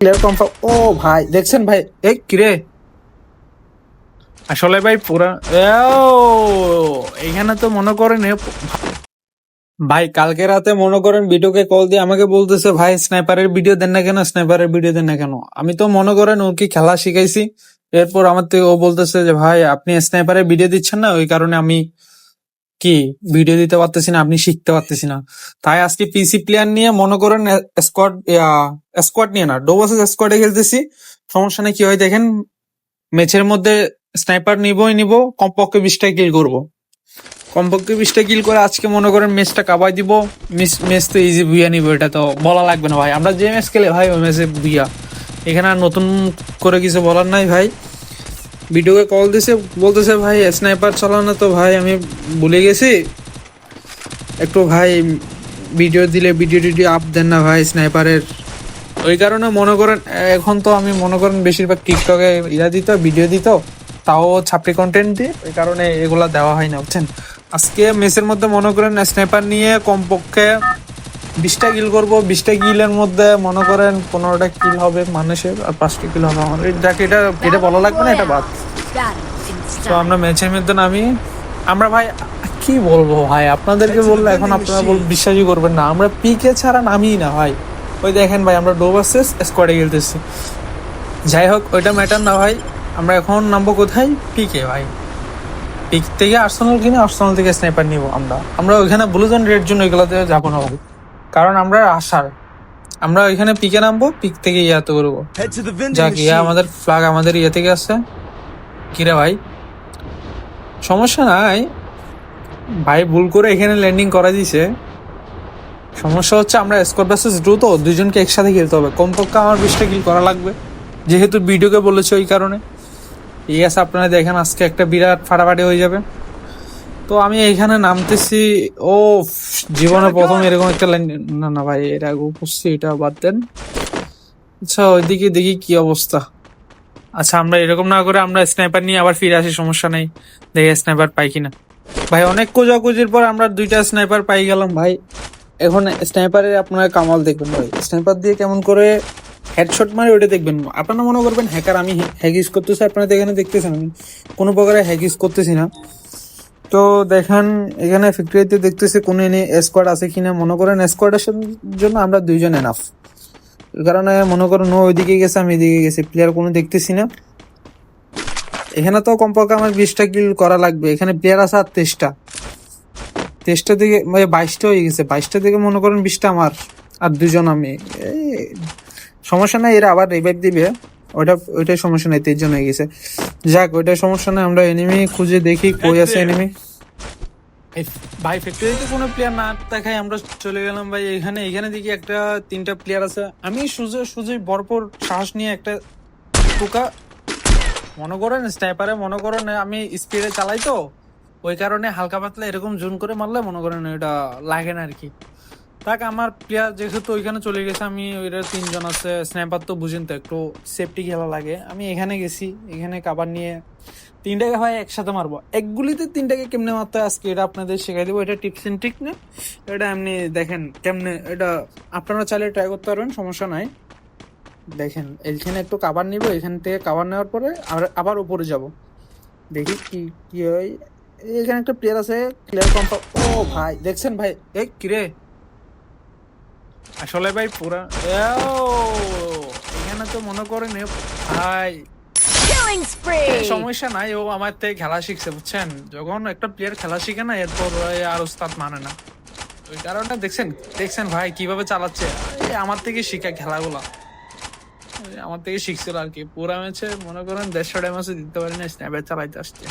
Clear confirm. ও ভাই দেখছেন ভাই, এই কিরে আসলে ভাই পুরা এখানে তো মনে করেন ভাই কালকে রাতে মনে করেন ভিডিওকে কল দিয়ে আমাকে বলতেছে ভাই স্নাইপারের ভিডিও দেন না কেন, স্নাইপারের ভিডিও দেন না কেন। আমি তো মনে করেন ওকে খেলা শিখাইছি, এরপর আমার থেকে ও বলতেছে যে ভাই আপনি স্নাইপারের ভিডিও দিচ্ছেন না, ওই কারণে আমি কি ভিডিও দিতে পারতেছি না, আপনি শিখতে পারতেছি না। তাই আজকে পিসি প্লেয়ার নিয়ে মনে করেন স্কোয়াড স্কোয়াড নিয়ে না, ডো ভার্সেস স্কোয়াডে খেলতেছি। সমস্যা নেই, কি হয় দেখেন, ম্যাচের মধ্যে স্নাইপার নিবই নিব, কমপক্ষে 20টা কিল করব। কমপক্ষে 20টা কিল করে আজকে মনে করেন ম্যাচটা কাবাই দিব। ম্যাচ তো ইজি বুইয়া নিব, এটা তো বলা লাগবে না ভাই। আমরা যে ম্যাচ খেলে ভাই ওই ম্যাচে বুইয়া, এখানে আর নতুন করে কিছু বলার নাই ভাই। ভিডিওকে কল দিছে, বলতেছে ভাই স্নাইপার চালানো তো ভাই আমি ভুলে গেছি, একটু ভাই ভিডিও দিলে ভিডিও টিডিও আপ দেন না ভাই স্নাইপারের। ওই কারণে মনে করেন এখন তো আমি মনে করেন বেশিরভাগ টিকটকে দিত, ভিডিও দিত, তাও ছাপড়ি কন্টেন্ট দিয়ে, ওই কারণে এগুলা দেওয়া হয় না বুঝছেন। আজকে মেসের মধ্যে মনে করেন স্নাইপার নিয়ে কমপক্ষে 20টা কিল করবো। 20টা কিলের মধ্যে মনে করেন 15টা কিল হবে মানুষের, আর 5টা কিল হবে আমার। যাকে এটা এটা বলা লাগবে না, এটা বাদ। তো আমরা ম্যাচের মধ্যে নামি, আমরা ভাই কি বলবো ভাই, আপনাদেরকে বললে এখন আপনারা বিশ্বাসই করবেন না, আমরা পিকে ছাড়া নামিই না ভাই। ওই দেখেন ভাই আমরা ডো ভার্সেস স্কোয়াডে খেলতেছি। যাই হোক ওইটা ম্যাটার না ভাই, আমরা এখন নামবো কোথায়, পিকে ভাই। পিক থেকে আর্সেনাল কিনে আর্সেনাল থেকে স্নাইপার নিব। আমরা ওইখানে ব্লু জোন রেড জোন ওইগুলোতে যাবো না ভাই, কারণ আমরা আসার, আমরা ওইখানে পিকে নামবো, পিক থেকে ইয়াতে করবো। যাক ইয়া আমাদের ফ্ল্যাগ আমাদের ইয়ে থেকে আসছে। কিরে ভাই সমস্যা নাই ভাই, ভুল করে এখানে ল্যান্ডিং করা দিছে। সমস্যা হচ্ছে আমরা স্কোয়াড ভার্সেস ড্রু, তো দুজনকে একসাথে খেলতে হবে, কমপক্ষে আমার 20টা কিল করা লাগবে, যেহেতু ভিডিওকে বলেছে ওই কারণে। ঠিক আছে আপনারা দেখেন আজকে একটা বিরাট ফাটাফাটি হয়ে যাবে। তো আমি এইখানে নামতেছি, ও জীবনে প্রথম এরকম একটা লাইন, না না ভাই এর আগে করছি, এটা বাদ দেন। আচ্ছা ওইদিকে দেখি কি অবস্থা। আচ্ছা আমরা এরকম না করে আমরা স্নাইপার নিয়ে আবার ফিরে আসি, সমস্যা নেই, দেখি স্নাইপার পাই কিনা। ভাই অনেক খোঁজাখুঁজির পর আমরা 2টা স্নাইপার পাই গেলাম ভাই। এখন স্নাইপারের আপনারা কামাল দেখবেন ভাই, স্নাইপার দিয়ে কেমন করে হেডশট মারে ওইটা দেখবেন। আপনারা মনে করবেন হ্যাকার, আমি হ্যাক ইউজ করতেছি, আপনারা এখানে দেখতেছেন আমি কোনো প্রকারে হ্যাক ইউজ করতেছি না। তো দেখেন এখানে ফ্যাক্টরিতে দেখতেছি কোনো স্কোয়াড আছে কিনা, মনে করেন স্কোয়াডের জন্য আমরা 2জন এনাফ। এই কারণে মনে করেন ও ওইদিকে গেছে, আমি এদিকে গেছি, প্লেয়ার কোনো দেখতেছি না। এখানে তো কমপক্ষে আমার 20টা কিল করা লাগবে, এখানে প্লেয়ার আছে আর 23টা। 23টা থেকে 22টা হয়ে গেছে, 22টা থেকে মনে করেন 20টা আমার, আর 2জন আমি। সমস্যা নাই, এরা আবার রিভাইভ দিবে, ওইটাই সমস্যা নাই, 23জন হয়ে গেছে। যাক ওইটাই সমস্যা নাই, আমরা এনিমি খুঁজে দেখি কই আছে এনিমি। ভাই ফ্যাক্টরিতে কোনো প্লেয়ার না দেখায় আমরা চলে গেলাম ভাই এখানে দেখি একটা 3টা প্লেয়ার আছে। আমি সুজে ভরপুর সাহস নিয়ে একটা পোকা, মনে করেন স্নাইপারে মনে করেন আমি স্পিডে চালাই, তো ওই কারণে হালকা পাতলা এরকম জুন করে মারলে মনে করেন ওইটা লাগে না আর কি। তাক আমার প্লেয়ার যেহেতু ওইখানে চলে গেছে, আমি ওইটা 3জন আছে, স্নাইপার তো বুঝেন তো একটু সেফটি খেলা লাগে। আমি এখানে গেছি, এখানে কাবার নিয়ে 3টাকে হয় একসাথে মারবো, এক গুলিতে 3টাকে কেমনে মারতে হয় আজকে এটা আপনাদের শেখাই দেবো। এটা টিপস এন্ড ট্রিক না, এটা এমনি দেখেন কেমনে, এটা আপনারা চাইলে ট্রাই করতে পারবেন, সমস্যা নাই। দেখেন এইখানে একটু কাবার নিব, এখান থেকে কাবার নেওয়ার পরে আবার উপরে যাব, দেখি কি কি হয়। এখানে একটা প্লেয়ার আছে, ক্লিয়ার কনফার্ম। ও ভাই দেখছেন ভাই, এই কিরে আসলে ভাই পুরা এখানে তো মনে করেন ভাই সমস্যা নাই, ও আমার থেকে খেলা শিখছে বুঝছেন। যখন একটা প্লেয়ার খেলা শিখে না, এরপর আর ওস্তাদ মানে না। ওই কারণে দেখছেন ভাই কিভাবে চালাচ্ছে, আমার থেকে শিখা খেলাগুলা, আমার থেকে শিখছিল আর কি। পুরা ম্যাচে মনে করেন 150 ড্যামেজে দিতে পারি না, স্ন্যাইপার চালাইতে আসছে।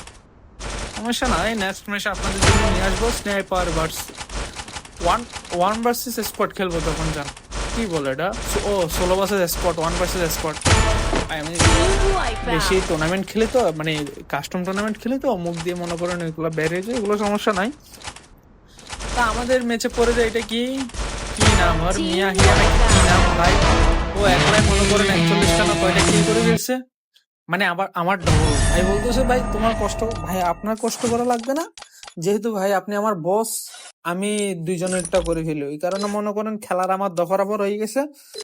সমস্যা নাই, নেক্সট ম্যাচে আপনাদের জন্য নিয়ে আসবো স্নাইপার ওয়ান ভার্সেস স্কোয়াড খেলবো তখন। যান কি বলে এটা, ও 16 ভার্সেস স্কোয়াড, 1 ভার্সেস স্কোয়াড। আমি বেশি টুর্নামেন্ট খেলি তো, মানে কাস্টম টুর্নামেন্ট খেলি তো, মুখ দিয়ে মনে করেন এগুলো বের হয়ে যায়, এগুলো সমস্যা নাই। তা আমাদের ম্যাচে পড়ে যায় এটা কি নাম, আর মিয়া হিয়া কি নাম ভাই, ও একলাই মনে করেন 41টা না কয়টা কিল করে ফেলছে। মানে আবার আমার ডবল ভাই বলতেছে ভাই তোমার কষ্ট, ভাই আপনার কষ্ট করা লাগবে না, যেহেতু ভাই আপনি আমার বস, আমি 2জনেরটা করে ফেলি। ওই কারণে মনে করেন খেলার আমার দফারাফর হয়ে গেছে।